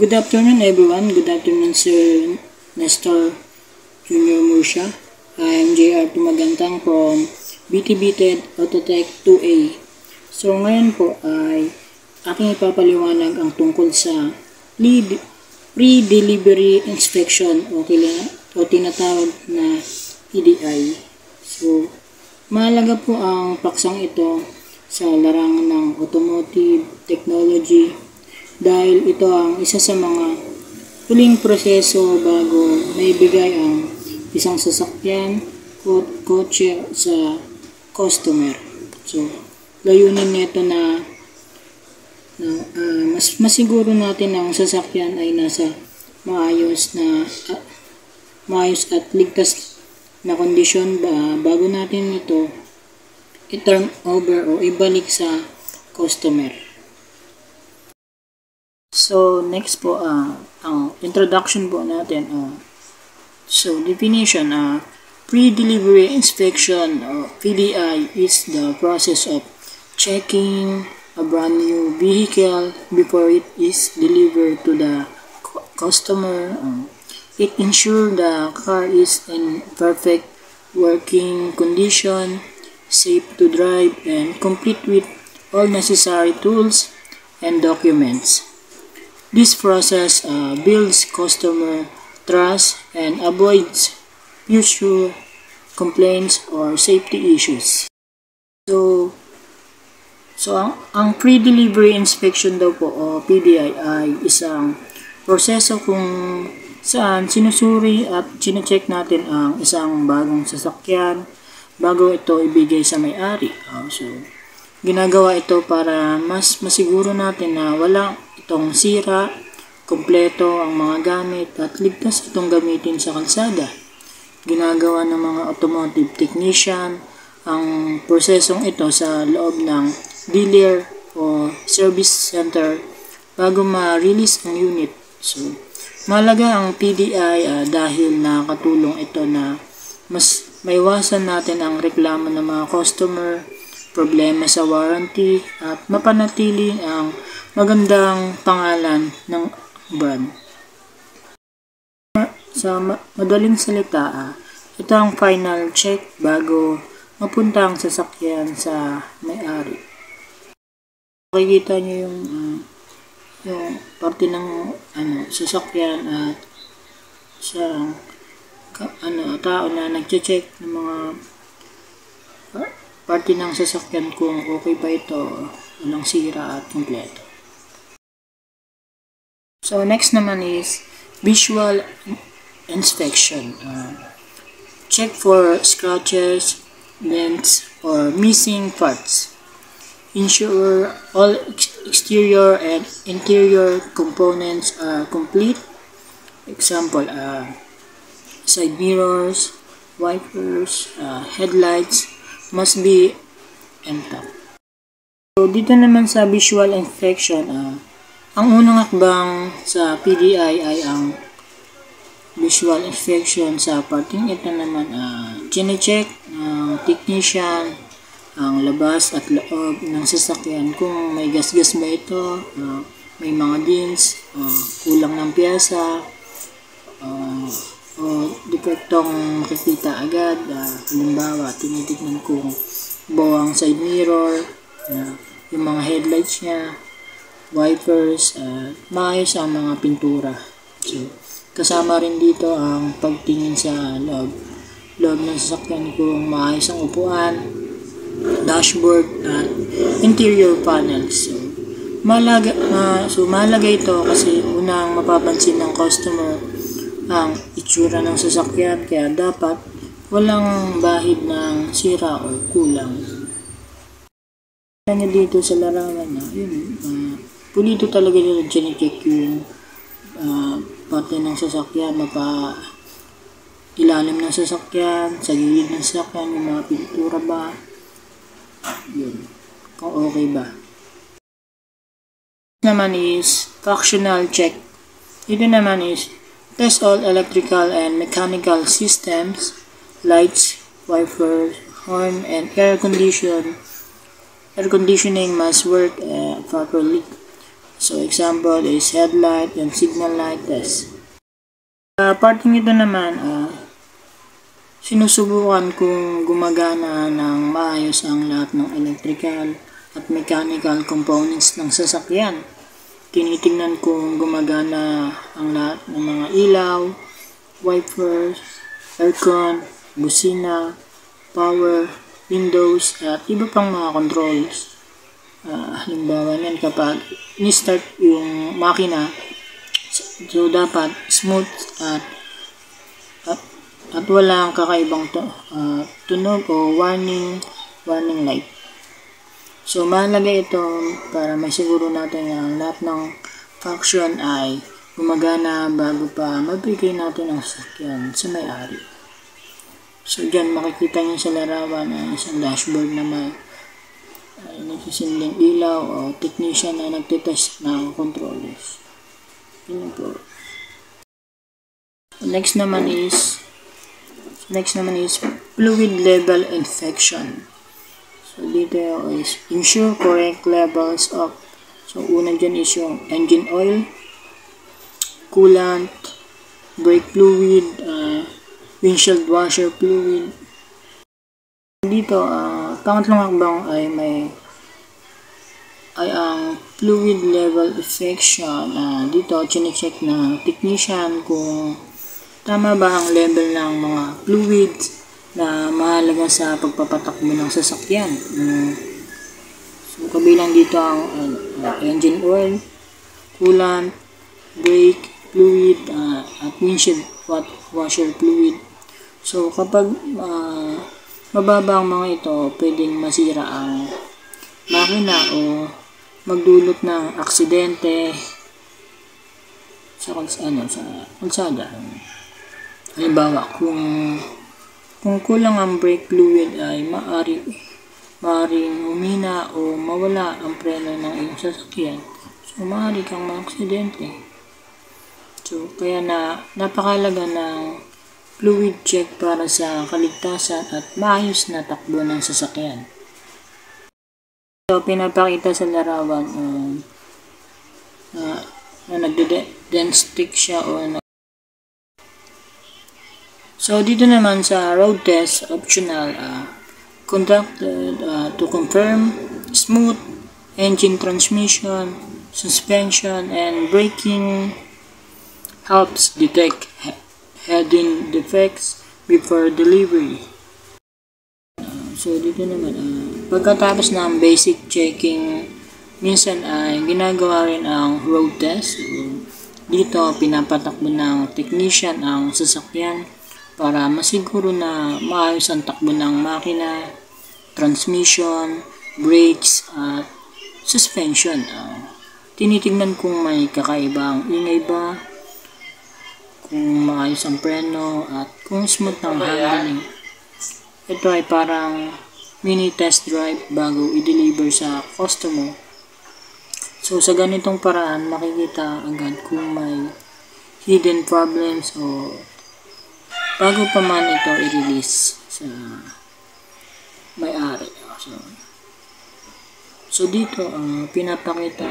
Good afternoon everyone. Good afternoon Sir Nestor Junior Murcia. I am JR Tumagantang from BTB Autotech 2A. So ngayon po ay aking ipapaliwanag ang tungkol sa pre-delivery inspection o tinatawag na PDI. So mahalaga po ang paksang ito sa larangan ng automotive technology dahil ito ang isa sa mga huling proseso bago maibigay ang isang sasakyan o kotse sa customer. So, layunin nito na masiguro natin ang sasakyan ay nasa maayos at ligtas na kondisyon bago natin ito i-turn over o ibalik sa customer. So, next po, ang introduction po natin. So, definition, pre-delivery inspection or PDI is the process of checking a brand new vehicle before it is delivered to the customer. It ensures the car is in perfect working condition, safe to drive, and complete with all necessary tools and documents. This process builds customer trust and avoids future complaints or safety issues. So ang pre-delivery inspection daw po o PDI ay isang proseso kung saan sinusuri at chinecheck natin ang isang bagong sasakyan bago ito ibigay sa may-ari. So ginagawa ito para mas masiguro natin na wala itong sira, kompleto ang mga gamit at ligtas itong gamitin sa kalsada. Ginagawa ng mga automotive technician ang prosesong ito sa loob ng dealer o service center bago ma-release ang unit. So, mahalaga ang PDI dahil nakatulong ito na mas maiwasan natin ang reklamo ng mga customer, problema sa warranty at mapanatili ang magandang pangalan ng brand. Sa madaling salita, ito ang final check bago mapunta ang sasakyan sa may-ari. Makikita nyo yung parte ng sasakyan at sa tao na nagche-check ng mga parte ng sasakyan kung okay pa ito, walang sira at kompleto. So next naman is visual inspection. Check for scratches, dents, or missing parts. Ensure all exterior and interior components are complete. Example, side mirrors, wipers, headlights must be intact. So dito naman sa visual inspection, ang unang hakbang sa PDI ay ang visual inspection. Sa parting ito naman, chine-check ng technician ang labas at loob ng sasakyan kung may gasgas ba ito, may mga dents, kulang ng piyesa, o depektong makikita agad. Halimbawa, tinitignan kung bawang side mirror, yung mga headlights niya, wipers, maayos ang mga pintura. So, kasama rin dito ang pagtingin sa loob ng sasakyan kung maayos ang upuan, dashboard, at interior panels. So, mahalaga ito kasi unang mapapansin ng customer ang itsura ng sasakyan, kaya dapat walang bahid ng sira o kulang. Kanya dito sa larangan na pulito talaga nila chine-check yung parte ng sasakyan, ilalim ng sasakyan, sa gilid ng sasakyan, yung mga pintura ba, yun, kung okay ba. Naman is functional check. Ito naman is test all electrical and mechanical systems, lights, wipers, horn, and air conditioning must work properly. So example is headlight and signal light test. Parting ito naman, sinusubukan kung gumagana ng maayos ang lahat ng electrical at mechanical components ng sasakyan. Tinitingnan kung gumagana ang lahat ng mga ilaw, wipers, aircon, busina, power, windows, at iba pang mga controls. Halimbawa niyan kapag ni-start yung makina, so dapat smooth at walang kakaibang tunog o warning light. So mahalaga ito para masiguro natin na lahat ng function ay gumagana bago pa mabigay natin ang sasakyan sa may-ari. So dyan makikita nyo sa larawan na isang dashboard na may nagsisinding ilaw o technician na nagtitest ng controllers. Yun po. Next naman is fluid level inspection. So dito is ensure correct levels of, so una dyan is yung engine oil, coolant, brake fluid, windshield washer fluid. Dito pangatlong hakbang ay ang fluid level inspection. Dito chine-check ng technician kung tama ba ang level ng mga fluids na mahalaga sa pagpapatakbo ng sasakyan. So kabilang dito ang engine oil, coolant, brake fluid, at windshield washer fluid. So kapag mababa ang mga ito, pwedeng masira ang makina o magdulot ng aksidente sa kalsada. Halimbawa, kung kulang ang brake fluid ay maaring humina o mawala ang preno ng iyong sasakyan. So maaari kang maaksidente. So kaya napakalaga ng fluid check para sa kaligtasan at maayos na takbo ng sasakyan. So pinapakita sa larawan na nagde-dent-stick siya So dito naman sa road test optional, conducted to confirm smooth engine transmission, suspension, and braking, helps detect head-in defects before delivery. So dito naman, pagkatapos ng basic checking, minsan ay ginagawa rin ang road test. Dito pinapatakbo ng technician ang sasakyan para masiguro na maayos ang takbo ng makina, transmission, brakes, at suspension. Tinitingnan kung may kakaibang ingay ba, kung maayos ang preno, at kung smooth ang handling. Ito ay parang mini test drive bago i-deliver sa customer. So sa ganitong paraan, makikita agad kung may hidden problems o bago pa man ito i-release sa may-ari. So dito, pinapakita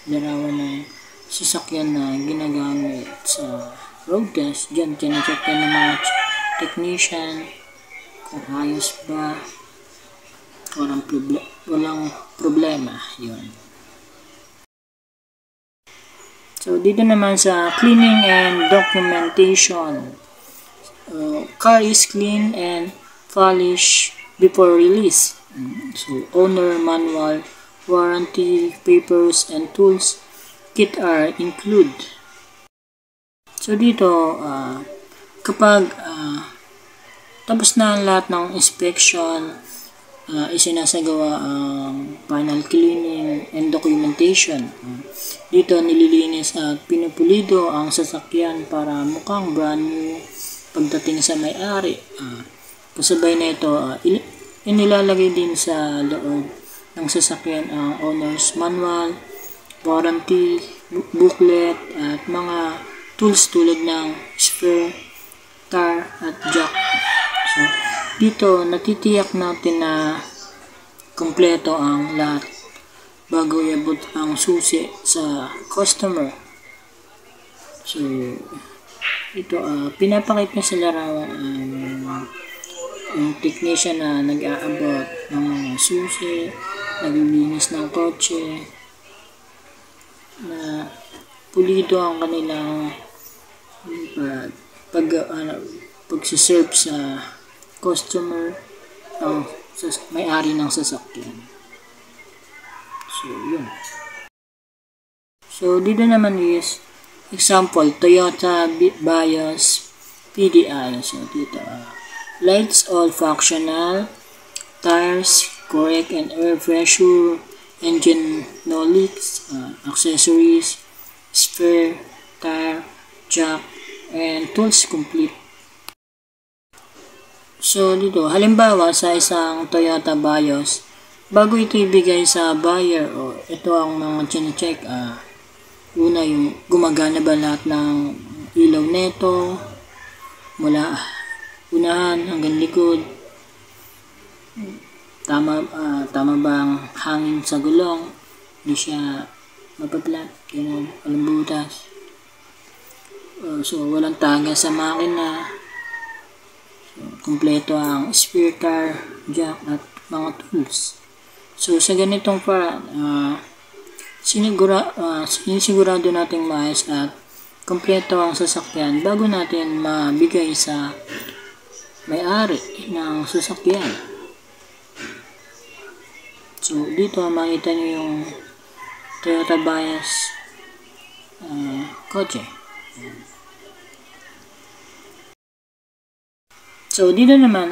larawan ng sasakyan na ginagamit sa road test. Diyan, tine-check ng mga technician kung ayos ba, walang problema. Yun. So dito naman sa cleaning and documentation. Car is clean and polished before release. So owner manual, warranty papers, and tools kit are included. So dito, kapag tapos na ang lahat ng inspection, isinasagawa ang final cleaning and documentation. Dito nililinis at pinupulido ang sasakyan para mukhang brand new pagdating sa may-ari. Kasabay na ito, inilalagay din sa loob ng sasakyan ang owner's manual, warranty booklet, at mga tools tulad ng spare, tar, at jack. So, dito natitiyak natin na kompleto ang lahat bago iabot ang susi sa customer. So, ito, pinapakita sa larawan yung technician na nag-aabot ng mga susi, naglilinis ng kotse, na pulido ang kanilang pagsiserve sa customer ng may-ari ng sasakyan. So, yun. So, dito naman is example, Toyota Vios PDI. So, dito, lights all functional, tires correct and air pressure, engine no leaks, accessories, spare, tire, jack, and tools complete. So, dito, halimbawa sa isang Toyota Vios, bago ito ibigay sa buyer, ito ang mga chine-check. Una, yung gumagana ba lahat ng ilaw neto, mula unahan hanggang likod. Tama ba ang hangin sa gulong? Hindi siya mapaplat, walang butas. So, walang taga sa makina. So, kumpleto ang spare tire, jack, at mga tools. So, sa ganitong paraan, sinisigurado nating maayos at kumpleto ang sasakyan bago natin mabigay sa may-ari ng sasakyan. So, dito makita nyo yung Toyota Vios kotse. So, dito naman,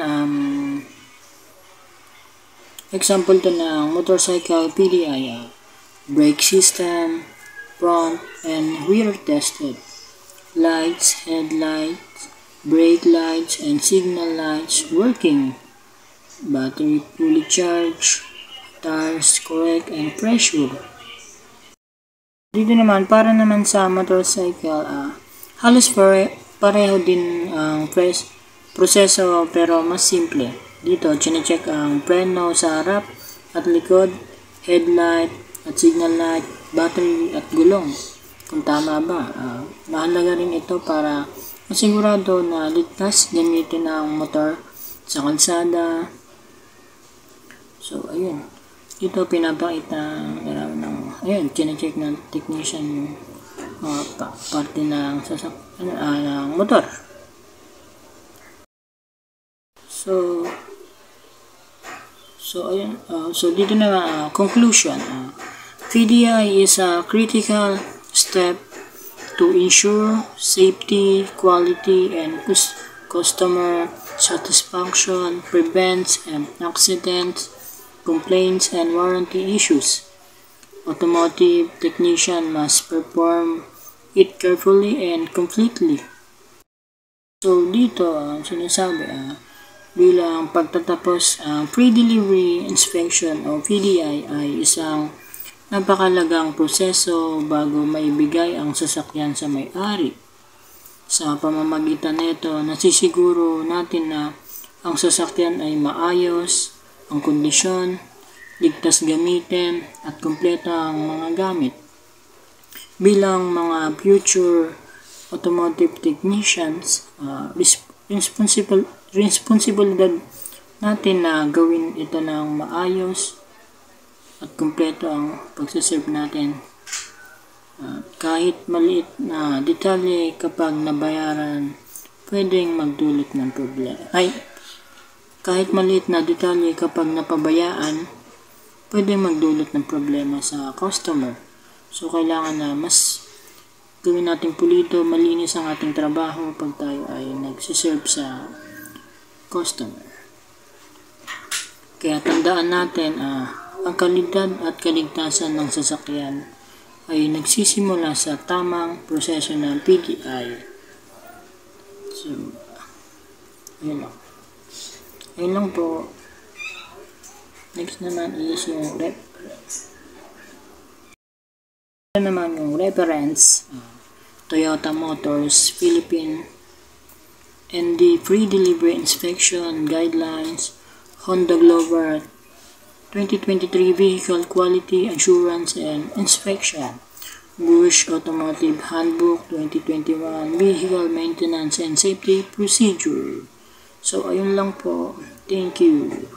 example to ng motorcycle PDI, brake system, front and rear tested, lights, headlights, brake lights and signal lights working, battery fully charged, tires correct and pressure. Dito naman, para naman sa motorcycle, halos pareho din ang proseso pero mas simple. Dito, chine-check ang preno sa harap at likod, headlight at signal light, battery at gulong. Kung tama ba, mahalaga rin ito para masigurado na ligtas gamitin ang motor sa kalsada. So, ayun. Dito pinapakita ng chine-check ng technician yung parte ng ng motor. So dito na conclusion. PDI is a critical step to ensure safety, quality, and customer satisfaction, prevents accidents, complaints, and warranty issues. Automotive technician must perform it carefully and completely. So dito ang sinasabi bilang pagtatapos ang pre-delivery inspection o PDI ay isang napakalagang proseso bago maibigay ang sasakyan sa may-ari. Sa pamamagitan nito, nasisiguro natin na ang sasakyan ay maayos, ang kondisyon, ligtas gamitin, at kumpleto ang mga gamit. Bilang mga future automotive technicians, responsibilidad natin na gawin ito ng maayos at kumpleto ang pagsiserve natin. Kahit maliit na detalye kapag nabayaran, pwedeng magdulot ng problema. Kahit maliit na detalye kapag napabayaan, pwedeng magdulot ng problema sa customer. So, kailangan na mas gawin natin pulido, malinis ang ating trabaho pag tayo ay nagsiserve sa customer. Kaya tandaan natin, ang kalidad at kaligtasan ng sasakyan ay nagsisimula sa tamang proseso ng PDI. So, ayun lang. Ayun lang po. Next naman is yung reference. Toyota Motors Philippine and the pre-delivery inspection guidelines, Honda Global 2023 Vehicle Quality Assurance and Inspection, Bush Automotive Handbook 2021 Vehicle Maintenance and Safety Procedure. So, ayun lang po. Thank you.